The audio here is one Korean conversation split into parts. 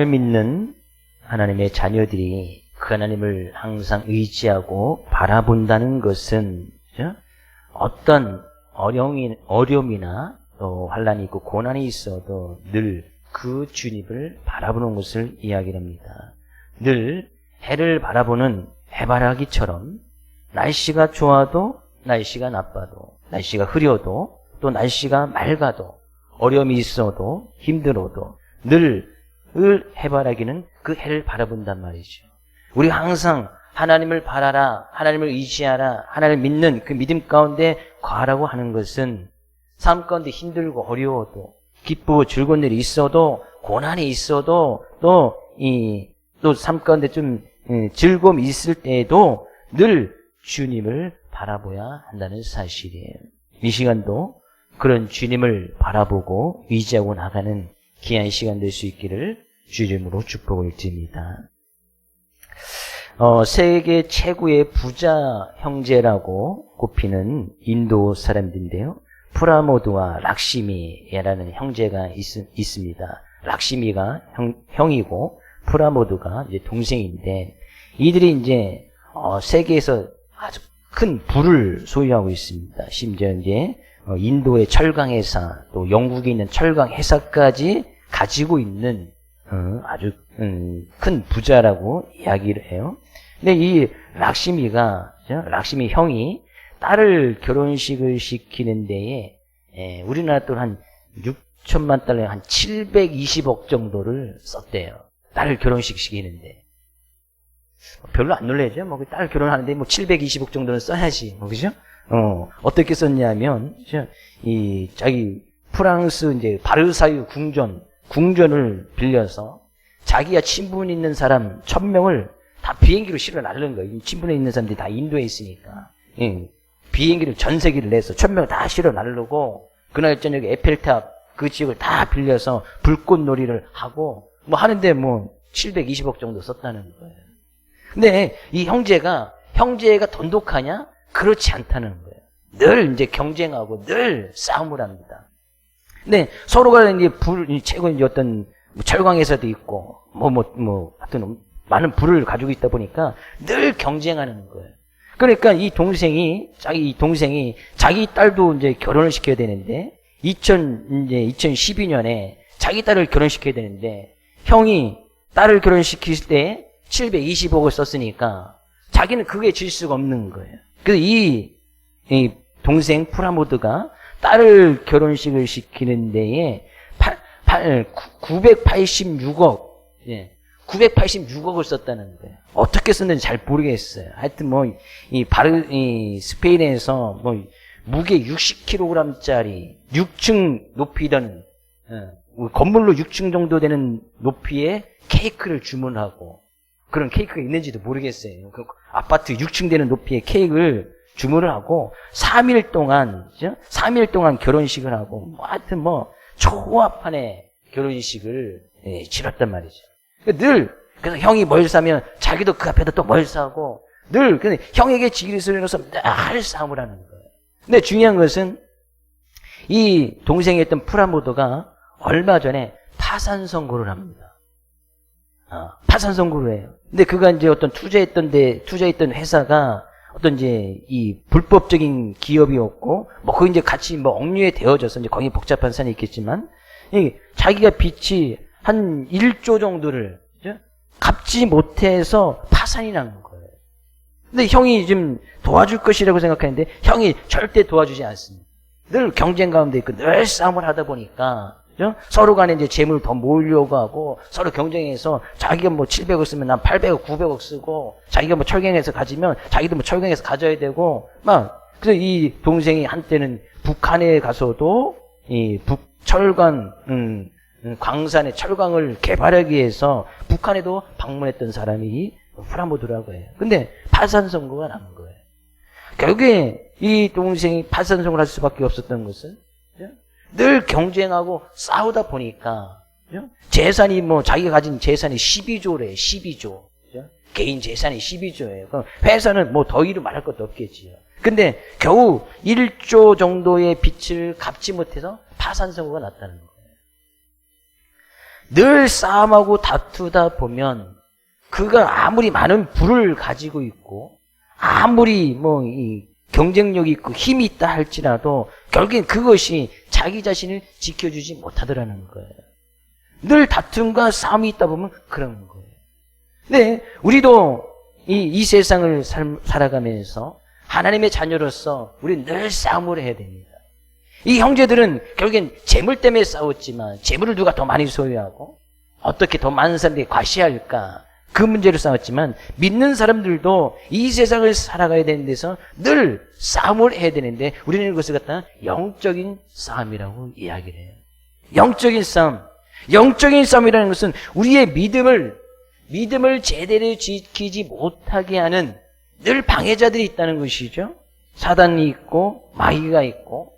하나님을 믿는 하나님의 자녀들이 그 하나님을 항상 의지하고 바라본다는 것은 어떤 어려움이나 또 환난이 있고 고난이 있어도 늘 그 주님을 바라보는 것을 이야기합니다. 늘 해를 바라보는 해바라기처럼 날씨가 좋아도 날씨가 나빠도 날씨가 흐려도 또 날씨가 맑아도 어려움이 있어도 힘들어도 늘 해바라기는 그 해를 바라본단 말이죠. 우리 항상 하나님을 바라라, 하나님을 의지하라, 하나님을 믿는 그 믿음 가운데 거하라고 하는 것은 삶 가운데 힘들고 어려워도 기쁘고 즐거운 일이 있어도 고난이 있어도 또 삶 가운데 좀 즐거움이 있을 때에도 늘 주님을 바라봐야 한다는 사실이에요. 이 시간도 그런 주님을 바라보고 의지하고 나가는 귀한 시간 될 수 있기를 주 이름으로 축복을 드립니다. 세계 최고의 부자 형제라고 꼽히는 인도 사람들인데요. 프라모드와 락시미라는 형제가 있습니다. 락시미가 형이고 프라모드가 이제 동생인데 이들이 이제 세계에서 아주 큰 부를 소유하고 있습니다. 심지어 이제 인도의 철강 회사 또 영국에 있는 철강 회사까지 가지고 있는 아주 큰 부자라고 이야기를 해요. 근데 이 락시미 형이 딸을 결혼식을 시키는 데에 우리나라 돈 한 6천만 달러에 한 720억 정도를 썼대요. 딸을 결혼식 시키는데. 별로 안 놀라죠? 딸 결혼하는데 720억 정도는 써야지. 그죠? 어떻게 썼냐면, 자기 프랑스 이제 바르사유 궁전을 빌려서 자기가 친분 있는 사람 1000명을 다 비행기로 실어 날른 거예요. 친분에 있는 사람들이 다 인도에 있으니까. 비행기를 전세기를 내서 1000명 다 실어 날르고 그날 저녁에 에펠탑 그 지역을 다 빌려서 불꽃놀이를 하고 하는데 720억 정도 썼다는 거예요. 근데 이 형제가 돈독하냐? 그렇지 않다는 거예요. 늘 이제 경쟁하고 늘 싸움을 합니다. 근데 서로가 이제 최고 이제 어떤 철강에서도 있고 하여튼 많은 부를 가지고 있다 보니까 늘 경쟁하는 거예요. 그러니까 자기 동생이 자기 딸도 이제 결혼을 시켜야 되는데 2012년에 자기 딸을 결혼시켜야 되는데 형이 딸을 결혼시킬 때 720억을 썼으니까 자기는 그게 질 수가 없는 거예요. 그래서 이 동생 프라모드가 딸을 결혼식을 시키는 데에 986억을 썼다는 거예요. 어떻게 썼는지 잘 모르겠어요. 하여튼 스페인에서 무게 60kg짜리 6층 높이던 건물로 6층 정도 되는 높이의 케이크를 주문하고 그런 케이크가 있는지도 모르겠어요. 그 아파트 6층 되는 높이의 케이크를 주문을 하고 3일 동안 결혼식을 하고 하여튼 초합판의 결혼식을 치렀단 말이죠. 그래서 형이 뭘 사면 자기도 그 앞에다 또 뭘 사고 근데 형에게 지기를 쓰면서 늘 싸움을 하는 거예요. 근데 중요한 것은 이 동생이었던 프라모드가 얼마 전에 파산 선고를 합니다. 파산 선고를 해요. 근데 그가 이제 어떤 투자했던 회사가 어떤 이제 이 불법적인 기업이었고 거기 이제 같이 억류에 되어져서 이제 거기 복잡한 산이 있겠지만 자기가 빚이 한 1조 정도를 갚지 못해서 파산이 난 거예요. 근데 형이 지금 도와줄 것이라고 생각하는데 형이 절대 도와주지 않습니다. 늘 경쟁 가운데 있고 늘 싸움을 하다 보니까 서로 간에 이제 재물을 더 모으려고 하고 서로 경쟁해서 자기가 700억 쓰면 난 800억, 900억 쓰고 자기가 철강에서 가지면 자기도 철강에서 가져야 되고 그래서 이 동생이 한때는 북한에 가서도 이 북철강 광산의 철강을 개발하기 위해서 북한에도 방문했던 사람이 프라모드라고 해요. 근데 파산 선고가 난 거예요. 결국에 이 동생이 파산 선고를 할 수밖에 없었던 것은 늘 경쟁하고 싸우다 보니까 재산이 자기가 가진 재산이 12조래. 12조. 개인 재산이 12조예요. 그럼 회사는 더 이루 말할 것도 없겠지요. 근데 겨우 1조 정도의 빚을 갚지 못해서 파산 선고가 났다는 거예요. 늘 싸움하고 다투다 보면 그가 아무리 많은 부를 가지고 있고 아무리 이 경쟁력이 있고 힘이 있다 할지라도 결국엔 그것이 자기 자신을 지켜주지 못하더라는 거예요. 늘 다툼과 싸움이 있다 보면 그런 거예요. 네, 우리도 이 세상을 살아가면서 하나님의 자녀로서 우리는 늘 싸움을 해야 됩니다. 이 형제들은 결국엔 재물 때문에 싸웠지만 재물을 누가 더 많이 소유하고 어떻게 더 많은 사람들이 과시할까 그 문제로 싸웠지만 믿는 사람들도 이 세상을 살아가야 되는 데서 늘 싸움을 해야 되는데 우리는 그것을 갖다 영적인 싸움이라고 이야기를 해요. 영적인 싸움. 영적인 싸움이라는 것은 우리의 믿음을 제대로 지키지 못하게 하는 늘 방해자들이 있다는 것이죠. 사단이 있고 마귀가 있고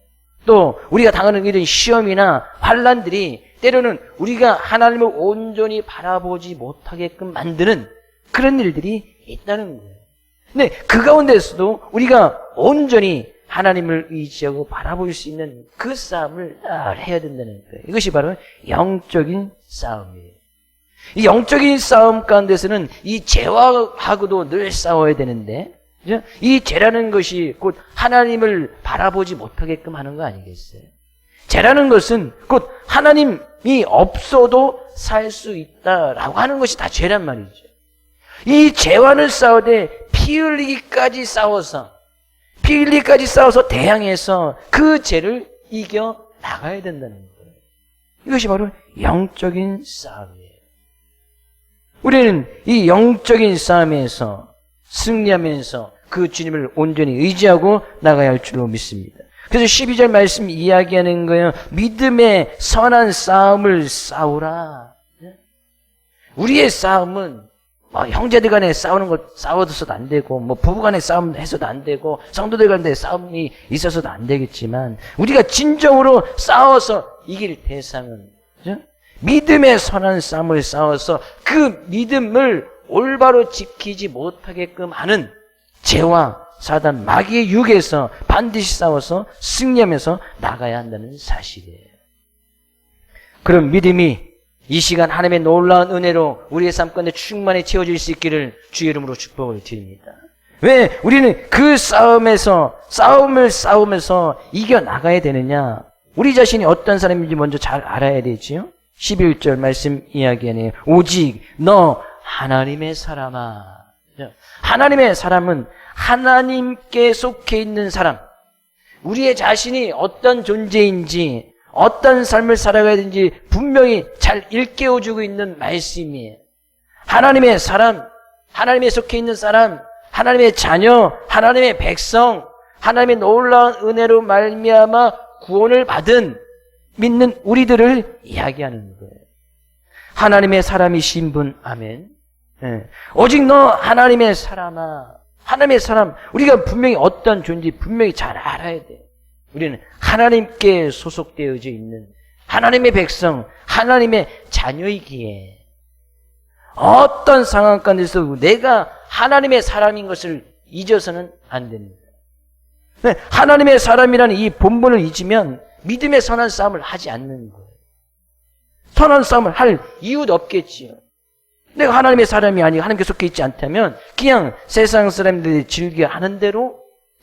또 우리가 당하는 이런 시험이나 환난들이 때로는 우리가 하나님을 온전히 바라보지 못하게끔 만드는 그런 일들이 있다는 거예요. 근데 그 가운데서도 우리가 온전히 하나님을 의지하고 바라볼 수 있는 그 싸움을 해야 된다는 거예요. 이것이 바로 영적인 싸움이에요. 이 영적인 싸움 가운데서는 이 죄와하고도 늘 싸워야 되는데 이 죄라는 것이 곧 하나님을 바라보지 못하게끔 하는 거 아니겠어요? 죄라는 것은 곧 하나님이 없어도 살 수 있다라고 하는 것이 다 죄란 말이죠. 이 죄와는 싸우되 피 흘리기까지 싸워서 대항해서 그 죄를 이겨 나가야 된다는 거예요. 이것이 바로 영적인 싸움이에요. 우리는 이 영적인 싸움에서 승리하면서 그 주님을 온전히 의지하고 나가야 할 줄로 믿습니다. 그래서 12절 말씀 이야기하는 거예요. 믿음의 선한 싸움을 싸우라. 우리의 싸움은 형제들 간에 싸워서도 안 되고 부부 간에 싸움 해서도 안 되고 성도들 간에 싸움이 있어서도 안 되겠지만 우리가 진정으로 싸워서 이길 대상은 믿음의 선한 싸움을 싸워서 그 믿음을 올바로 지키지 못하게끔 하는 죄와 사단 마귀의 유혹에서 반드시 싸워서 승리하면서 나가야 한다는 사실이에요. 그런 믿음이 이 시간 하나님의 놀라운 은혜로 우리의 삶 가운데 충만히 채워질 수 있기를 주의 이름으로 축복을 드립니다. 왜 우리는 그 싸움을 싸우면서 이겨나가야 되느냐? 우리 자신이 어떤 사람인지 먼저 잘 알아야 되지요. 11절 말씀 이야기하네요. 오직 너 하나님의 사람아. 하나님의 사람은 하나님께 속해 있는 사람. 우리의 자신이 어떤 존재인지 어떤 삶을 살아가야 되는지 분명히 잘 일깨워주고 있는 말씀이에요. 하나님의 사람, 하나님에 속해 있는 사람, 하나님의 자녀, 하나님의 백성, 하나님의 놀라운 은혜로 말미암아 구원을 받은 믿는 우리들을 이야기하는 거예요. 하나님의 사람이신 분, 아멘. 오직 너 하나님의 사람아. 하나님의 사람, 우리가 분명히 어떤 존재인지 분명히 잘 알아야 돼. 우리는 하나님께 소속되어져 있는 하나님의 백성, 하나님의 자녀이기에 어떤 상황 가운데서 내가 하나님의 사람인 것을 잊어서는 안 됩니다. 하나님의 사람이라는 이 본분을 잊으면 믿음의 선한 싸움을 하지 않는 거예요. 선한 싸움을 할 이유도 없겠지요. 내가 하나님의 사람이 아니고 하나님께 속해 있지 않다면 그냥 세상 사람들이 즐겨하는 대로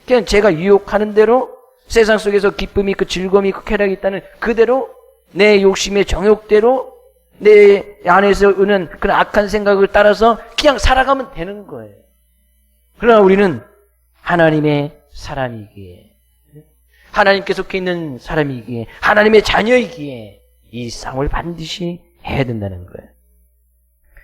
그냥 제가 유혹하는 대로 세상 속에서 기쁨이 있고 즐거움이 있고 쾌락이 있다는 그대로 내 욕심의 정욕대로 내 안에서 오는 그런 악한 생각을 따라서 그냥 살아가면 되는 거예요. 그러나 우리는 하나님의 사람이기에 하나님께 속해 있는 사람이기에 하나님의 자녀이기에 이 싸움을 반드시 해야 된다는 거예요.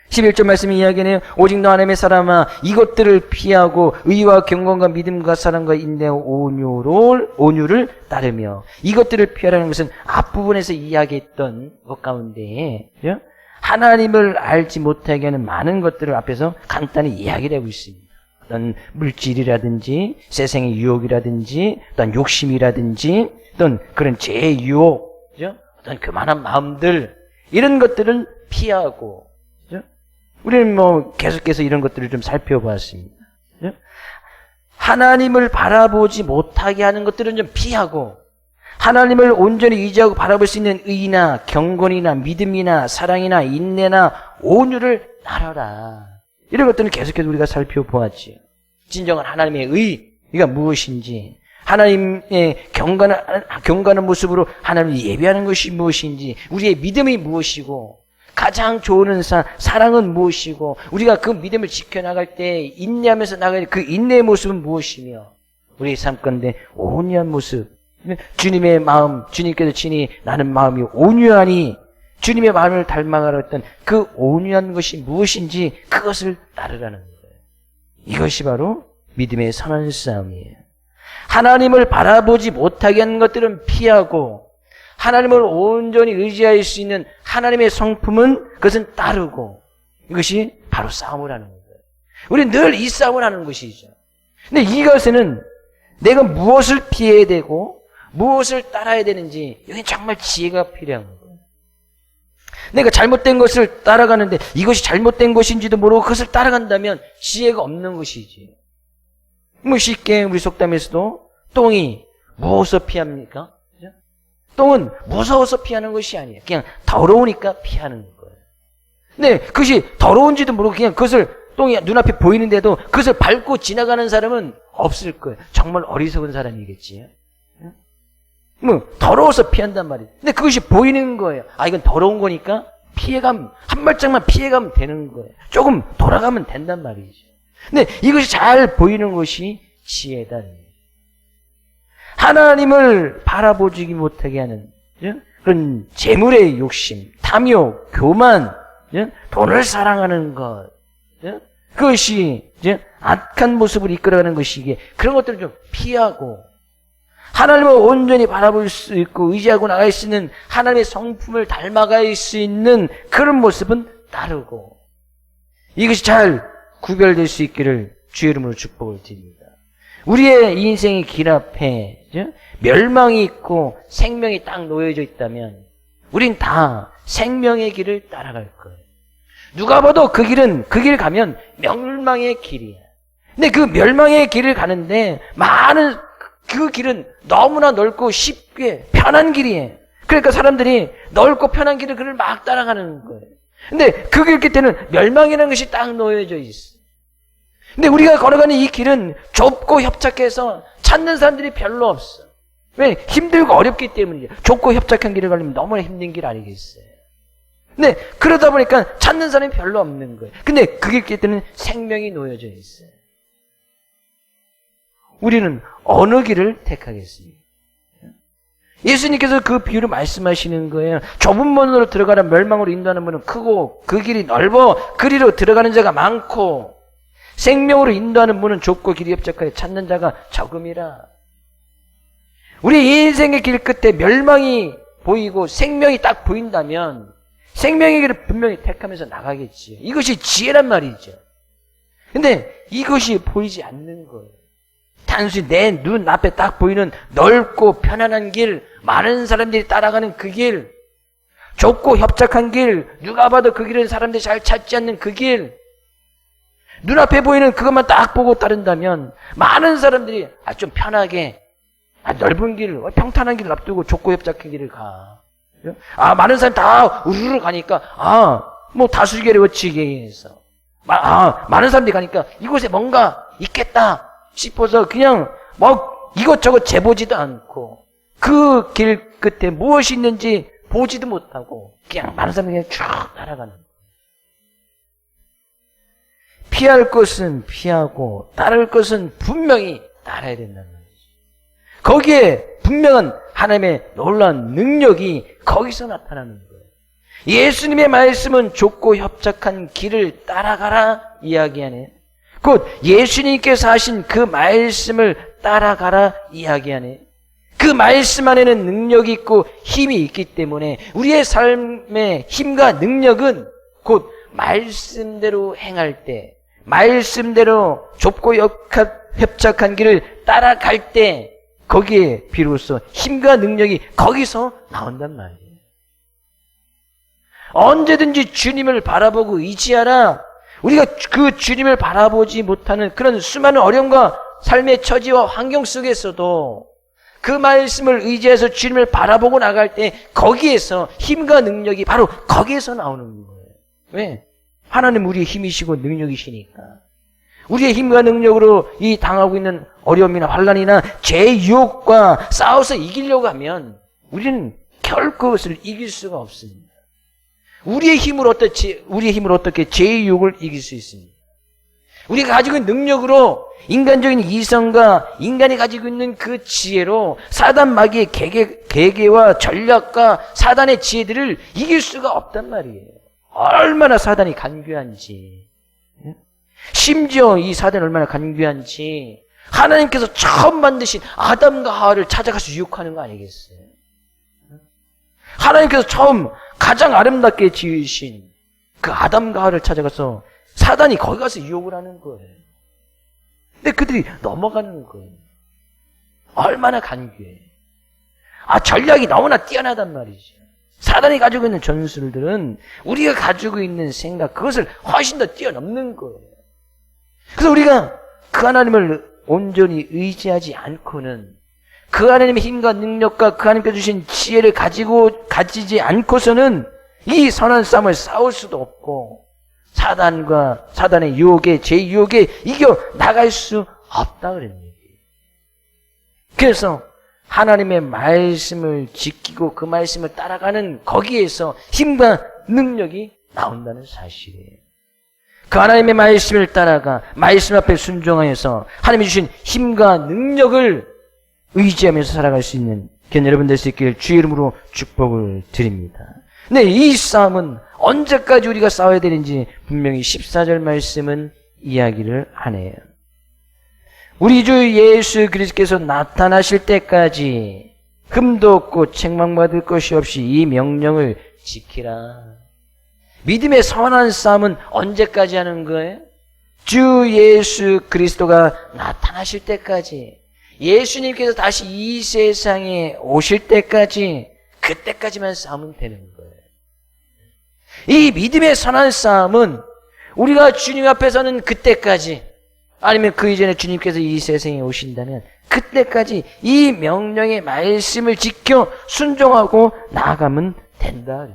11절 말씀이 이야기하네요. 오직 너 하나님의 사람아 이것들을 피하고 의와 경건과 믿음과 사랑과 인내와 온유를 따르며 이것들을 피하라는 것은 앞부분에서 이야기했던 것 가운데 하나님을 알지 못하게 하는 많은 것들을 앞에서 간단히 이야기를 하고 있습니다. 어떤 물질이라든지 세상의 유혹이라든지 어떤 욕심이라든지 어떤 그런 죄의 유혹 어떤 교만한 마음들 이런 것들은 피하고 우리는 계속해서 이런 것들을 좀 살펴보았습니다. 하나님을 바라보지 못하게 하는 것들은 좀 피하고 하나님을 온전히 의지하고 바라볼 수 있는 의나 경건이나 믿음이나 사랑이나 인내나 온유를 따라라. 이런 것들은 계속해서 우리가 살펴보았지요. 진정한 하나님의 의가 무엇인지, 하나님의 경건한 모습으로 하나님을 예배하는 것이 무엇인지, 우리의 믿음이 무엇이고, 가장 좋은 사랑은 무엇이고, 우리가 그 믿음을 지켜나갈 때 인내하면서 나갈 그 인내의 모습은 무엇이며, 우리의 삶 가운데 온유한 모습, 주님의 마음, 주님께서 친히 나는 마음이 온유하니 주님의 마음을 닮아가려 했던 그 온유한 것이 무엇인지 그것을 따르라는 거예요. 이것이 바로 믿음의 선한 싸움이에요. 하나님을 바라보지 못하게 하는 것들은 피하고, 하나님을 온전히 의지할 수 있는 하나님의 성품은 그것은 따르고, 이것이 바로 싸움을 하는 거예요. 우리는 늘 이 싸움을 하는 것이죠. 근데 이것에는 내가 무엇을 피해야 되고 무엇을 따라야 되는지, 여기 정말 지혜가 필요한 거예요. 내가 잘못된 것을 따라가는데 이것이 잘못된 것인지도 모르고 그것을 따라간다면 지혜가 없는 것이지. 뭐 쉽게 우리 속담에서도 똥이 무엇을 피합니까? 똥은 무서워서 피하는 것이 아니에요. 그냥 더러우니까 피하는 거예요. 근데 그것이 더러운지도 모르고 그냥 그것을, 똥이 눈앞에 보이는데도 그것을 밟고 지나가는 사람은 없을 거예요. 정말 어리석은 사람이겠지. 뭐 더러워서 피한단 말이에요. 근데 그것이 보이는 거예요. 아, 이건 더러운 거니까 피해가면, 한 발짝만 피해가면 되는 거예요. 조금 돌아가면 된단 말이죠. 근데 이것이 잘 보이는 것이 지혜다. 하나님을 바라보지 못하게 하는 그런 재물의 욕심, 탐욕, 교만, 돈을 사랑하는 것, 그것이 악한 모습을 이끌어가는 것이기에 그런 것들을 좀 피하고, 하나님을 온전히 바라볼 수 있고 의지하고 나갈 수 있는 하나님의 성품을 닮아갈 수 있는 그런 모습은 따르고, 이것이 잘 구별될 수 있기를 주의 이름으로 축복을 드립니다. 우리의 인생의 길 앞에 멸망이 있고 생명이 딱 놓여져 있다면 우린 다 생명의 길을 따라갈 거예요. 누가 봐도 그 길 가면 멸망의 길이야. 근데 그 멸망의 길을 가는데 그 길은 너무나 넓고 쉽게 편한 길이에요. 그러니까 사람들이 넓고 편한 길을 막 따라가는 거예요. 근데 그 길 끝에는 멸망이라는 것이 딱 놓여져 있어. 근데 우리가 걸어가는 이 길은 좁고 협착해서 찾는 사람들이 별로 없어. 왜? 힘들고 어렵기 때문이죠. 좁고 협착한 길을 가려면 너무나 힘든 길 아니겠어요. 근데 그러다 보니까 찾는 사람이 별로 없는 거예요. 근데 그 길 끝에는 생명이 놓여져 있어요. 우리는 어느 길을 택하겠습니까? 예수님께서 그 비유를 말씀하시는 거예요. 좁은 문으로 들어가라 멸망으로 인도하는 문은 크고 그 길이 넓어 그리로 들어가는 자가 많고, 생명으로 인도하는 문은 좁고 길이 협착하여 찾는 자가 적음이라. 우리 인생의 길 끝에 멸망이 보이고 생명이 딱 보인다면 생명의 길을 분명히 택하면서 나가겠지요. 이것이 지혜란 말이죠. 근데 이것이 보이지 않는 거예요. 단순히 내 눈 앞에 딱 보이는 넓고 편안한 길, 많은 사람들이 따라가는 그 길, 좁고 협착한 길, 누가 봐도 그 길은 사람들이 잘 찾지 않는 그 길, 눈앞에 보이는 그것만 딱 보고 따른다면 많은 사람들이 좀 편하게 넓은 길, 평탄한 길을 놔두고 좁고 협착한 길을 가. 많은 사람이 다 우르르 가니까 뭐 다수결에 거치게 해서 많은 사람들이 가니까 이곳에 뭔가 있겠다 싶어서 그냥 뭐 이것저것 재보지도 않고 그 길 끝에 무엇이 있는지 보지도 못하고 그냥 많은 사람들이 그냥 쭉 따라가는 거예요. 피할 것은 피하고 따를 것은 분명히 따라야 된다는 거죠. 거기에 분명한 하나님의 놀라운 능력이 거기서 나타나는 거예요. 예수님의 말씀은 좁고 협착한 길을 따라가라 이야기하네. 곧 예수님께서 하신 그 말씀을 따라가라 이야기하네. 그 말씀 안에는 능력이 있고 힘이 있기 때문에 우리의 삶의 힘과 능력은 곧 말씀대로 행할 때, 말씀대로 좁고 협착한 길을 따라갈 때 거기에 비로소 힘과 능력이 거기서 나온단 말이에요. 언제든지 주님을 바라보고 의지하라. 우리가 그 주님을 바라보지 못하는 그런 수많은 어려움과 삶의 처지와 환경 속에서도 그 말씀을 의지해서 주님을 바라보고 나갈 때 거기에서 힘과 능력이 바로 거기에서 나오는 거예요. 왜? 하나님 우리의 힘이시고 능력이시니까. 우리의 힘과 능력으로 이 당하고 있는 어려움이나 환난이나 죄의 유혹과 싸워서 이기려고 하면 우리는 결코 그것을 이길 수가 없습니다. 우리의 힘으로 어떻게 죄의 유혹을 이길 수 있습니까? 우리가 가지고 있는 능력으로 인간적인 이성과 인간이 가지고 있는 그 지혜로 사단 마귀의 계계와 전략과 사단의 지혜들을 이길 수가 없단 말이에요. 얼마나 사단이 간교한지. 심지어 이 사단이 얼마나 간교한지 하나님께서 처음 만드신 아담과 하와를 찾아가서 유혹하는 거 아니겠어요? 하나님께서 처음 가장 아름답게 지으신 그 아담과 하와를 찾아가서 사단이 거기 가서 유혹을 하는 거예요. 근데 그들이 넘어가는 거예요. 얼마나 간교해. 전략이 너무나 뛰어나단 말이죠. 사단이 가지고 있는 전술들은 우리가 가지고 있는 생각, 그것을 훨씬 더 뛰어넘는 거예요. 그래서 우리가 그 하나님을 온전히 의지하지 않고는, 그 하나님의 힘과 능력과 그 하나님께 주신 지혜를 가지지 않고서는 이 선한 싸움을 싸울 수도 없고 사단의 유혹에, 제 유혹에 이겨 나갈 수 없다 그런 얘기예요. 그래서 하나님의 말씀을 지키고 그 말씀을 따라가는 거기에서 힘과 능력이 나온다는 사실이에요. 그 하나님의 말씀을 따라가 말씀 앞에 순종하여서 하나님이 주신 힘과 능력을 의지하면서 살아갈 수 있는 여러분 될 수 있기를 주의 이름으로 축복을 드립니다. 네, 이 싸움은 언제까지 우리가 싸워야 되는지 분명히 14절 말씀은 이야기를 하네요. 우리 주 예수 그리스도께서 나타나실 때까지 흠도 없고 책망받을 것이 없이 이 명령을 지키라. 믿음의 선한 싸움은 언제까지 하는 거예요? 주 예수 그리스도가 나타나실 때까지, 예수님께서 다시 이 세상에 오실 때까지, 그때까지만 싸우면 되는 거예요. 이 믿음의 선한 싸움은 우리가 주님 앞에 서는 그때까지, 아니면 그 이전에 주님께서 이 세상에 오신다면 그때까지 이 명령의 말씀을 지켜 순종하고 나아가면 된다.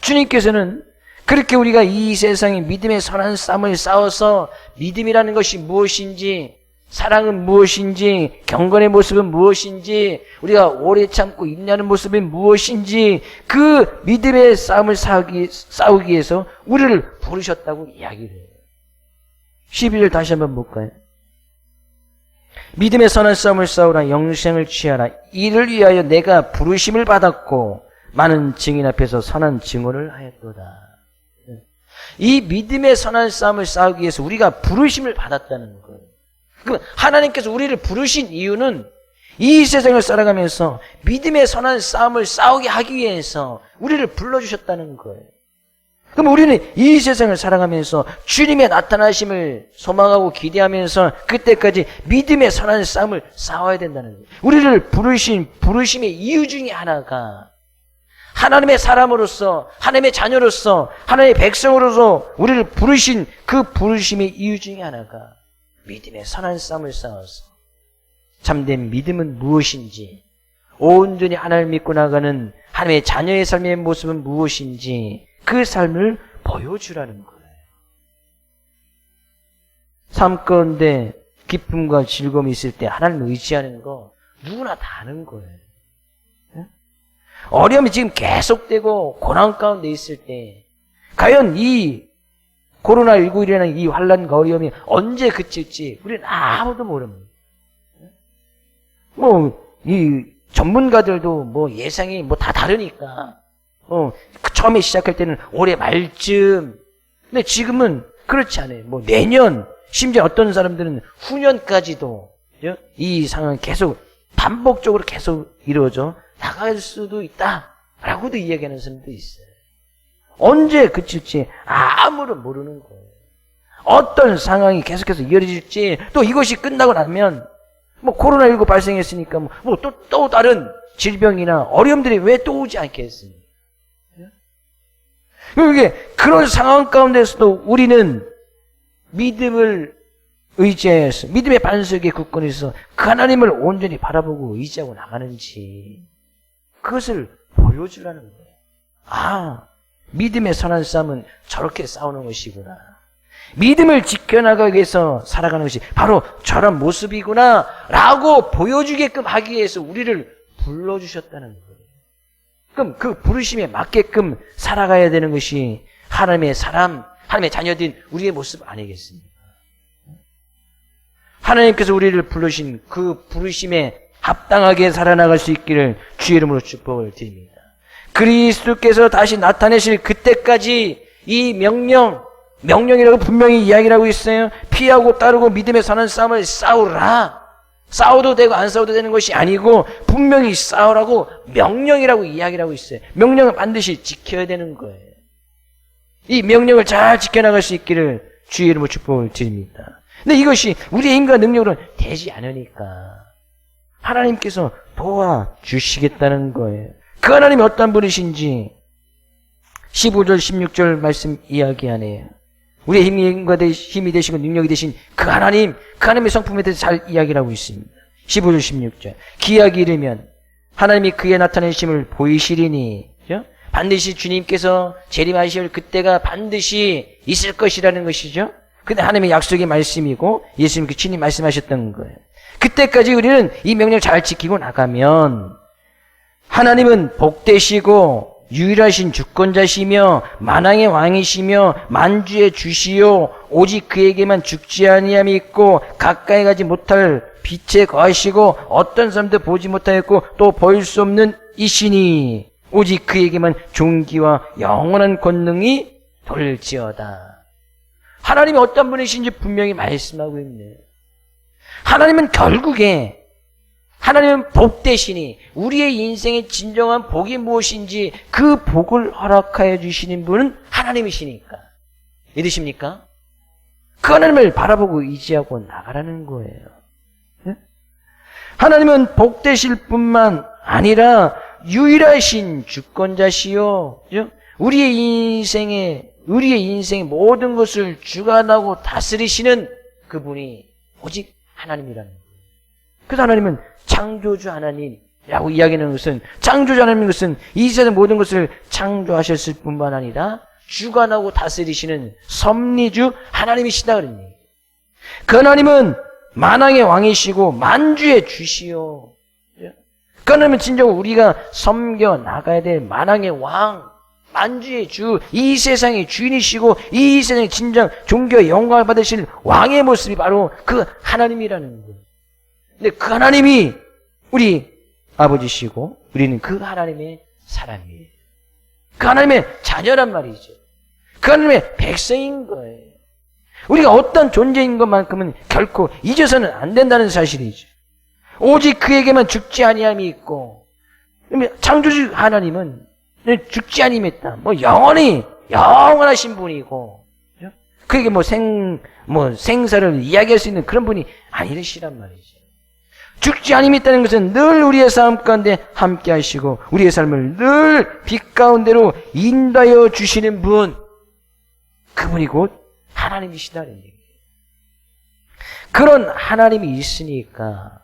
주님께서는 그렇게 우리가 이 세상에 믿음의 선한 싸움을 싸워서 믿음이라는 것이 무엇인지, 사랑은 무엇인지, 경건의 모습은 무엇인지, 우리가 오래 참고 인내하는 모습이 무엇인지, 그 믿음의 싸움을 싸우기 위해서 우리를 부르셨다고 이야기를 해요. 12절 다시 한번 볼까요? 믿음의 선한 싸움을 싸우라. 영생을 취하라. 이를 위하여 내가 부르심을 받았고 많은 증인 앞에서 선한 증언을 하였도다. 이 믿음의 선한 싸움을 싸우기 위해서 우리가 부르심을 받았다는 거예요. 그럼 하나님께서 우리를 부르신 이유는 이 세상을 살아가면서 믿음의 선한 싸움을 싸우게 하기 위해서 우리를 불러주셨다는 거예요. 그럼 우리는 이 세상을 살아가면서 주님의 나타나심을 소망하고 기대하면서 그때까지 믿음의 선한 싸움을 싸워야 된다는 거예요. 우리를 부르신 부르심의 이유 중에 하나가 하나님의 사람으로서, 하나님의 자녀로서, 하나님의 백성으로서 우리를 부르신 그 부르심의 이유 중에 하나가 믿음의 선한 싸움을 싸워서 참된 믿음은 무엇인지, 온전히 하나님을 믿고 나가는 하나님의 자녀의 삶의 모습은 무엇인지 그 삶을 보여주라는 거예요. 삶 가운데 기쁨과 즐거움이 있을 때 하나님을 의지하는 거 누구나 다 아는 거예요. 어려움이 지금 계속되고 고난 가운데 있을 때 과연 이 코로나19이라는 이 환난과 어려움이 언제 그칠지 우리는 아무도 모릅니다. 이 전문가들도 예상이 다 다르니까 처음에 시작할 때는 올해 말쯤, 근데 지금은 그렇지 않아요. 내년, 심지어 어떤 사람들은 후년까지도 이 상황이 계속 반복적으로 계속 이루어져 나갈 수도 있다라고도 이야기하는 사람도 있어요. 언제 그칠지 아무도 모르는 거예요. 어떤 상황이 계속해서 이어질지, 또 이것이 끝나고 나면 코로나19 발생했으니까 또 다른 질병이나 어려움들이 왜 또 오지 않겠습니까? 그런 상황 가운데서도 우리는 믿음을 의지해서 믿음의 반석에 굳건히 있어 그 하나님을 온전히 바라보고 의지하고 나가는지 그것을 보여주려는 거예요. 아, 믿음의 선한 싸움은 저렇게 싸우는 것이구나. 믿음을 지켜나가기 위해서 살아가는 것이 바로 저런 모습이구나 라고 보여주게끔 하기 위해서 우리를 불러주셨다는 거예요. 그럼 그 부르심에 맞게끔 살아가야 되는 것이 하나님의 사람, 하나님의 자녀된 우리의 모습 아니겠습니까? 하나님께서 우리를 부르신 그 부르심에 합당하게 살아나갈 수 있기를 주의 이름으로 축복을 드립니다. 그리스도께서 다시 나타내실 그때까지 이 명령이라고 분명히 이야기를 하고 있어요. 피하고 따르고 믿음의 선한 싸움을 싸우라. 싸워도 되고 안 싸워도 되는 것이 아니고 분명히 싸우라고 명령이라고 이야기를 하고 있어요. 명령은 반드시 지켜야 되는 거예요. 이 명령을 잘 지켜나갈 수 있기를 주의 이름으로 축복을 드립니다. 근데 이것이 우리의 힘과 능력으로는 되지 않으니까 하나님께서 도와주시겠다는 거예요. 그 하나님이 어떤 분이신지 15절 16절 말씀 이야기하네요. 우리의 힘이 되시고 능력이 되신 그 하나님의 성품에 대해서 잘 이야기를 하고 있습니다. 15절 16절 기약이 이르면 하나님이 그의 나타내심을 보이시리니, 그죠? 반드시 주님께서 재림하실 그때가 반드시 있을 것이라는 것이죠. 근데 하나님의 약속의 말씀이고 예수님께 친히 말씀하셨던 거예요. 그때까지 우리는 이 명령을 잘 지키고 나가면 하나님은 복되시고 유일하신 주권자시며 만왕의 왕이시며 만주의 주시요 오직 그에게만 죽지 아니함이 있고 가까이 가지 못할 빛에 거하시고 어떤 사람도 보지 못하였고 또 볼 수 없는 이시니 오직 그에게만 존귀와 영원한 권능이 돌지어다. 하나님이 어떤 분이신지 분명히 말씀하고 있네요. 하나님은 결국에 하나님은 복되시니 우리의 인생의 진정한 복이 무엇인지 그 복을 허락하여 주시는 분은 하나님이시니까. 믿으십니까? 그 하나님을 바라보고 의지하고 나가라는 거예요. 네? 하나님은 복되실 뿐만 아니라 유일하신 주권자시요. 우리의 인생의 모든 것을 주관하고 다스리시는 그분이 오직 하나님이라는 거예요. 그래서 하나님은 창조주 하나님이라고 이야기하는 것은 창조주 하나님인 것은 이 세상 모든 것을 창조하셨을 뿐만 아니라 주관하고 다스리시는 섭리주 하나님이시다 그런 얘기예요. 그 하나님은 만왕의 왕이시고 만주의 주시요. 그 하나님은 진정 우리가 섬겨 나가야 될 만왕의 왕, 만주의 주, 이 세상의 주인이시고 이 세상의 진정 존귀와 영광을 받으실 왕의 모습이 바로 그 하나님이라는 거예요. 근데 그 하나님이 우리 아버지시고 우리는 그 하나님의 사람이에요. 그 하나님의 자녀란 말이죠. 그 하나님의 백성인 거예요. 우리가 어떤 존재인 것만큼은 결코 잊어서는 안 된다는 사실이죠. 오직 그에게만 죽지 아니함이 있고 창조주 하나님은 죽지 아니함이 있다. 영원하신 분이고 그에게 생사를 이야기할 수 있는 그런 분이 아니시란 말이죠. 죽지 아니함이 있다는 것은 늘 우리의 삶 가운데 함께 하시고 우리의 삶을 늘 빛 가운데로 인도하여 주시는 분, 그분이 곧 하나님이시다는 얘기예요. 그런 하나님이 있으니까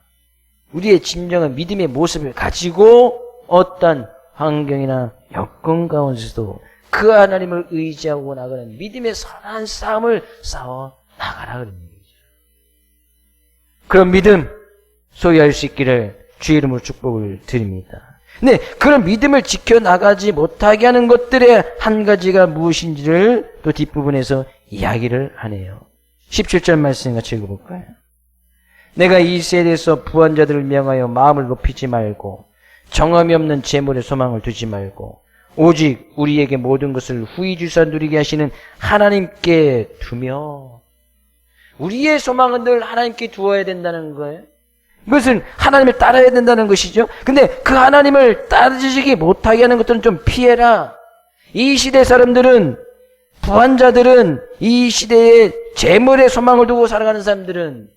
우리의 진정한 믿음의 모습을 가지고 어떤 환경이나 여건 가운데서도 그 하나님을 의지하고 나가는 믿음의 선한 싸움을 싸워 나가라 그런 얘기죠. 그런 믿음 소유할 수 있기를 주의 이름으로 축복을 드립니다. 근데 그런 믿음을 지켜나가지 못하게 하는 것들의 한 가지가 무엇인지를 또 뒷부분에서 이야기를 하네요. 17절 말씀 같이 읽어볼까요? 내가 이 세대에서 부한 자들을 명하여 마음을 높이지 말고 정함이 없는 재물에 소망을 두지 말고 오직 우리에게 모든 것을 후히 주사 누리게 하시는 하나님께 두며, 우리의 소망은 늘 하나님께 두어야 된다는 거예요. 이것은 하나님을 따라야 된다는 것이죠. 근데 그 하나님을 따르지 못하게 하는 것들은 좀 피해라. 이 시대 사람들은, 부한 자들은, 이 시대에 재물에 소망을 두고 살아가는 사람들은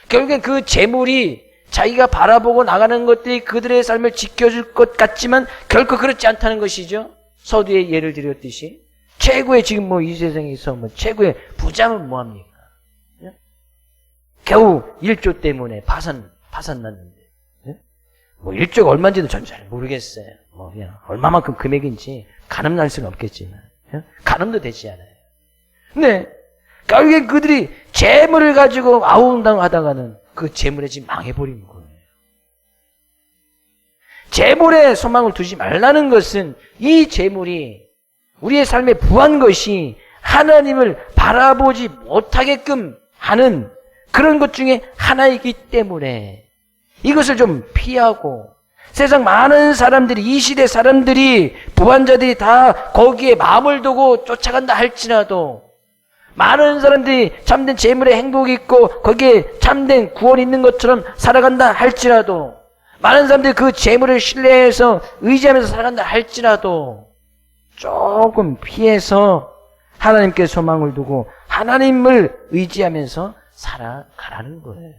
결국엔 그 재물이 자기가 바라보고 나가는 것들이 그들의 삶을 지켜줄 것 같지만 결코 그렇지 않다는 것이죠. 서두에 예를 드렸듯이 최고의 지금 이 세상에서 최고의 부자는 뭐합니까? 겨우 1조 때문에 파산 났는데. 예? 뭐 1조가 얼마인지도 전 잘 모르겠어요. 뭐 그냥 얼마만큼 금액인지 가늠날 수는 없겠지만. 예? 가늠도 되지 않아요. 근데 결국에 그들이 재물을 가지고 아웅다웅 하다가는 그 재물에 지금 망해버린 거예요. 재물에 소망을 두지 말라는 것은 이 재물이 우리의 삶에 부한 것이 하나님을 바라보지 못하게끔 하는 그런 것 중에 하나이기 때문에 이것을 좀 피하고 세상 많은 사람들이 이 시대 사람들이 부한자들이 다 거기에 마음을 두고 쫓아간다 할지라도 많은 사람들이 참된 재물에 행복이 있고 거기에 참된 구원이 있는 것처럼 살아간다 할지라도 많은 사람들이 그 재물을 신뢰해서 의지하면서 살아간다 할지라도 조금 피해서 하나님께 소망을 두고 하나님을 의지하면서 살아가라는 거예요.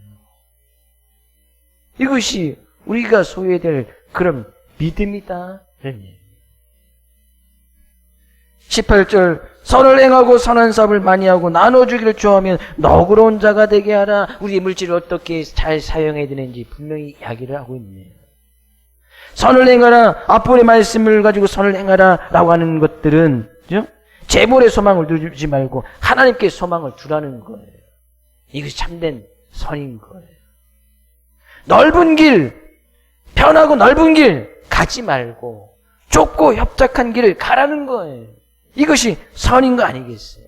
이것이 우리가 소유해야 될 그런 믿음이다. 18절 선을 행하고 선한 사업을 많이 하고 나눠주기를 좋아하면 너그러운 자가 되게 하라. 우리의 물질을 어떻게 잘 사용해야 되는지 분명히 이야기를 하고 있네요. 선을 행하라. 앞으로의 말씀을 가지고 선을 행하라 라고 하는 것들은 그죠? 재물에 소망을 두지 말고 하나님께 소망을 두라는 거예요. 이것이 참된 선인 거예요. 넓은 길, 편하고 넓은 길 가지 말고 좁고 협착한 길을 가라는 거예요. 이것이 선인 거 아니겠어요?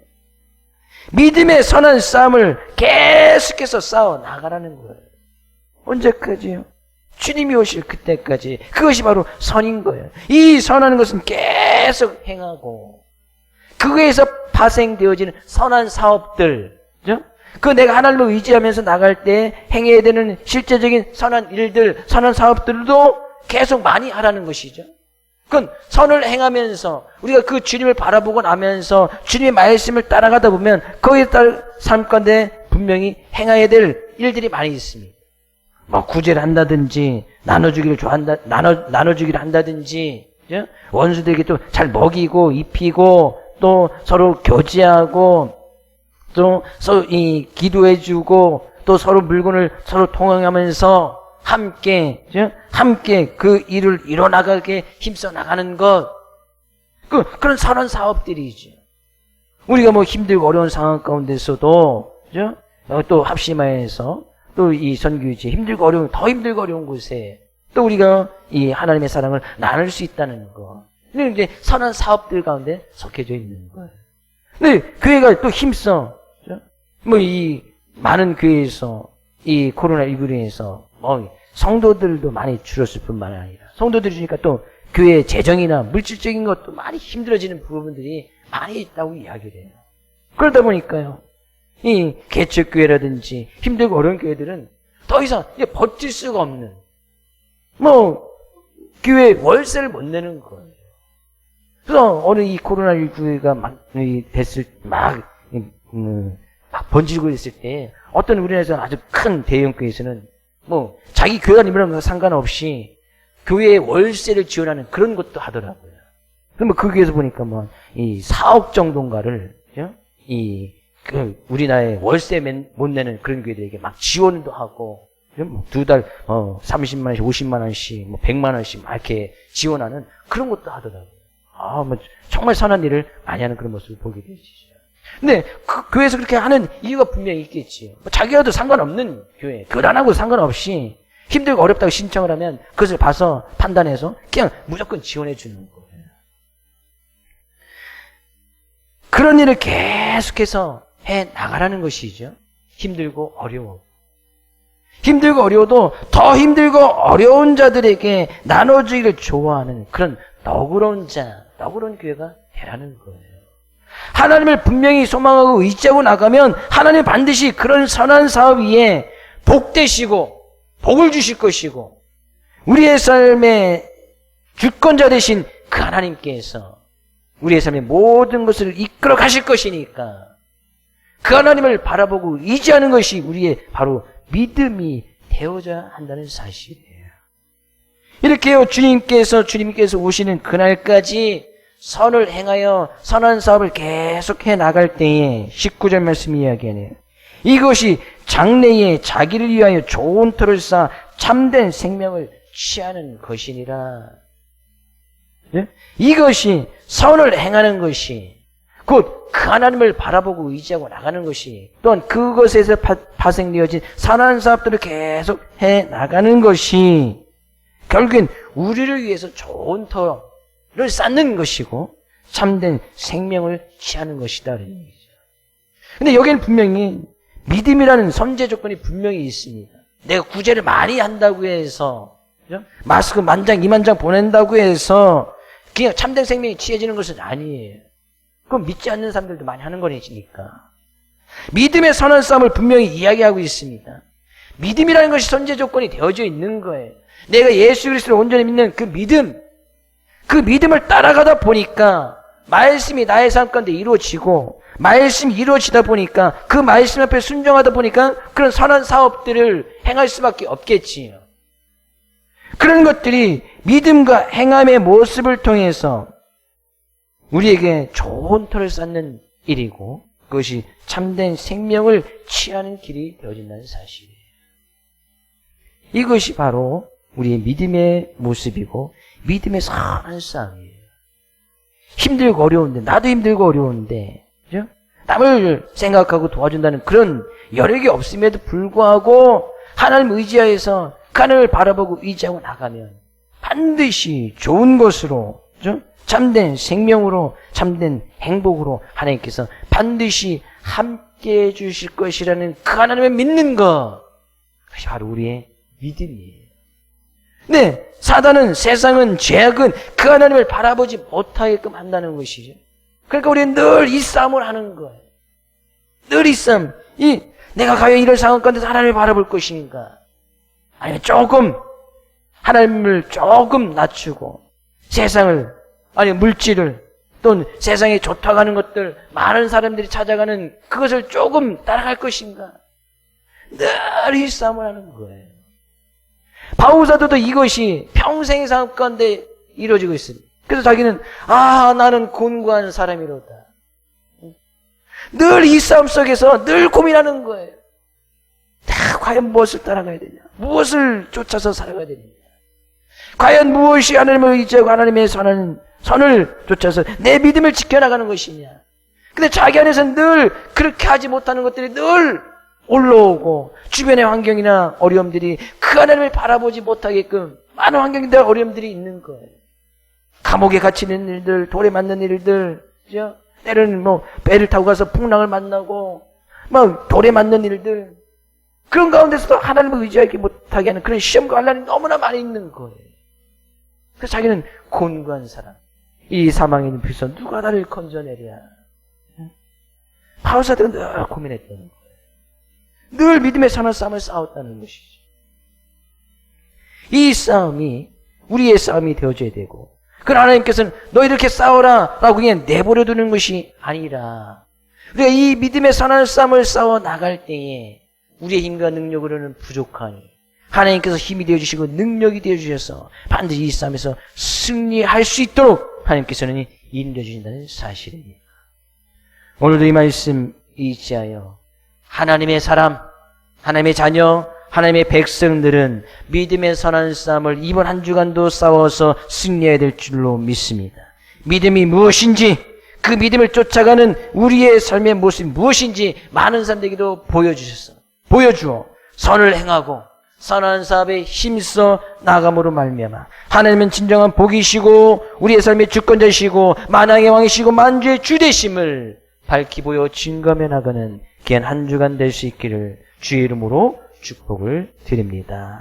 믿음의 선한 싸움을 계속해서 싸워 나가라는 거예요. 언제까지요? 주님이 오실 그때까지. 그것이 바로 선인 거예요. 이 선하는 것은 계속 행하고 그거에서 파생되어지는 선한 사업들, 그죠? 그 내가 하나님을 의지하면서 나갈 때 행해야 되는 실제적인 선한 일들, 선한 사업들도 계속 많이 하라는 것이죠. 그건 선을 행하면서 우리가 그 주님을 바라보고 나면서 주님의 말씀을 따라가다 보면 거기에 따라 삶 가운데 분명히 행해야 될 일들이 많이 있습니다. 뭐 구제를 한다든지 나눠주기를 나눠주기를 한다든지, 그죠? 원수들에게 또 잘 먹이고 입히고 또 서로 교제하고 또 서로 기도해주고 또 서로 물건을 서로 통용하면서 함께 그 일을 이뤄나가게 힘써 나가는 것, 그런 선한 사업들이죠. 우리가 뭐 힘들고 어려운 상황 가운데서도 그죠? 또 합심하여서 또 이 선교지 더 힘들고 어려운 곳에 또 우리가 이 하나님의 사랑을 나눌 수 있다는 거. 근데 이제 선한 사업들 가운데 속해져 있는 거예요. 근데 교회가 또 힘써 뭐 이 많은 교회에서 이 코로나19로 인해서 성도들도 많이 줄었을 뿐만 아니라 성도들이 주니까 또 교회 재정이나 물질적인 것도 많이 힘들어지는 부분들이 많이 있다고 이야기를 해요. 그러다 보니까요, 이 개척교회라든지 힘들고 어려운 교회들은 더 이상 이제 버틸 수가 없는 교회 월세를 못 내는 거예요. 그래서 어느 이 코로나19가 막 번지고 있을 때 어떤 우리나라에서 아주 큰 대형 교회에서는 자기 교회가 이런 거 상관없이 교회에 월세를 지원하는 그런 것도 하더라고요. 그러면 그 교회에서 보니까 이 4억 정도인가를 우리나라에 월세 못 내는 그런 교회들에게 막 지원도 하고 두 달 30만 원씩 50만 원씩 100만 원씩 막 이렇게 지원하는 그런 것도 하더라고요. 정말 선한 일을 많이 하는 그런 모습을 보게 되시죠. 근데 그 교회에서 그렇게 하는 이유가 분명히 있겠지. 자기와도 상관없는 교회, 교단하고 상관없이 힘들고 어렵다고 신청을 하면 그것을 봐서 판단해서 그냥 무조건 지원해 주는 거예요. 그런 일을 계속해서 해 나가라는 것이죠. 힘들고 어려워도 더 힘들고 어려운 자들에게 나눠주기를 좋아하는 그런 너그러운 교회가 되라는 거예요. 하나님을 분명히 소망하고 의지하고 나가면 하나님 반드시 그런 선한 사업 위에 복되시고 복을 주실 것이고 우리의 삶의 주권자 되신 그 하나님께서 우리의 삶의 모든 것을 이끌어 가실 것이니까 그 하나님을 바라보고 의지하는 것이 우리의 바로 믿음이 되어야 한다는 사실이에요. 이렇게요, 주님께서 오시는 그날까지 선을 행하여 선한 사업을 계속해 나갈 때에 19절 말씀 이야기하네요. 이것이 장래에 자기를 위하여 좋은 터를 쌓아 참된 생명을 취하는 것이니라. 예? 이것이 선을 행하는 것이 곧 그 하나님을 바라보고 의지하고 나가는 것이 또한 그것에서 파생되어진 선한 사업들을 계속 해 나가는 것이 결국엔 우리를 위해서 좋은 터를 쌓는 것이고 참된 생명을 취하는 것이다. 근데 여기는 분명히 믿음이라는 선제 조건이 분명히 있습니다. 내가 구제를 많이 한다고 해서 마스크 10,000장, 20,000장 보낸다고 해서 그냥 참된 생명이 취해지는 것은 아니에요. 그건 믿지 않는 사람들도 많이 하는 거니까. 믿음의 선한 싸움을 분명히 이야기하고 있습니다. 믿음이라는 것이 선제 조건이 되어져 있는 거예요. 내가 예수 그리스도를 온전히 믿는 그 믿음을 따라가다 보니까 말씀이 나의 삶 가운데 이루어지고 말씀이 이루어지다 보니까 그 말씀 앞에 순종하다 보니까 그런 선한 사업들을 행할 수밖에 없겠지요. 그런 것들이 믿음과 행함의 모습을 통해서 우리에게 좋은 터를 쌓는 일이고 그것이 참된 생명을 취하는 길이 되어진다는 사실이에요. 이것이 바로 우리의 믿음의 모습이고 믿음의 선한 싸움이에요. 힘들고 어려운데 나도 힘들고 어려운데 그죠? 남을 생각하고 도와준다는 그런 여력이 없음에도 불구하고 하나님 의지하여서 그 하나님을 바라보고 의지하고 나가면 반드시 좋은 것으로 그죠? 참된 생명으로 참된 행복으로 하나님께서 반드시 함께해 주실 것이라는 그 하나님을 믿는 것 그것이 바로 우리의 믿음이에요. 네, 사단은 세상은 죄악은 그 하나님을 바라보지 못하게끔 한다는 것이죠. 그러니까 우리는 늘 이 싸움을 하는 거예요. 늘 이 싸움. 내가 과연 이럴 상황 가운데서 하나님을 바라볼 것인가? 아니면 조금 하나님을 조금 낮추고 세상을 아니 물질을 또는 세상에 좋다고 하는 것들 많은 사람들이 찾아가는 그것을 조금 따라갈 것인가? 늘 이 싸움을 하는 거예요. 바울사도도 이것이 평생의 삶 가운데 이루어지고 있습니다. 그래서 자기는 나는 곤고한 사람이로다. 늘 이 싸움 속에서 늘 고민하는 거예요. 과연 무엇을 따라가야 되냐? 무엇을 쫓아서 살아가야 되느냐? 과연 무엇이 하나님을 의지하고 하나님의 선을 쫓아서 내 믿음을 지켜나가는 것이냐? 근데 자기 안에서는 늘 그렇게 하지 못하는 것들이 늘 올라오고 주변의 환경이나 어려움들이 그 하나님을 바라보지 못하게끔 많은 환경들 어려움들이 있는 거예요. 감옥에 갇히는 일들, 돌에 맞는 일들, 그죠? 때로는 배를 타고 가서 풍랑을 만나고 돌에 맞는 일들 그런 가운데서도 하나님을 의지하지 못하게 하는 그런 시험과 환난이 너무나 많이 있는 거예요. 그래서 자기는 곤고한 사람. 이 사망에 있는 불선 누가 나를 건져내랴. 바울사도가 늘 고민했다는 거예요. 늘 믿음의 선한 싸움을 싸웠다는 것이죠. 이 싸움이 우리의 싸움이 되어져야 되고 그러나 하나님께서는 너 이렇게 싸워라 라고 그냥 내버려 두는 것이 아니라 우리가 이 믿음의 선한 싸움을 싸워 나갈 때에 우리의 힘과 능력으로는 부족하니 하나님께서 힘이 되어주시고 능력이 되어주셔서 반드시 이 싸움에서 승리할 수 있도록 하나님께서는 인도해주신다는 사실입니다. 오늘도 이 말씀 의지하여 하나님의 사람, 하나님의 자녀, 하나님의 백성들은 믿음의 선한 싸움을 이번 한 주간도 싸워서 승리해야 될 줄로 믿습니다. 믿음이 무엇인지 그 믿음을 쫓아가는 우리의 삶의 모습이 무엇인지 많은 사람들에게도 보여주어 선을 행하고 선한 사업에 힘써 나감으로 말미암아 하나님은 진정한 복이시고 우리의 삶의 주권자시고 만왕의 왕이시고 만주의 주 되심을 밝히 보여 증거하며 나가는 귀한 한 주간 될 수 있기를 주의 이름으로 축복을 드립니다.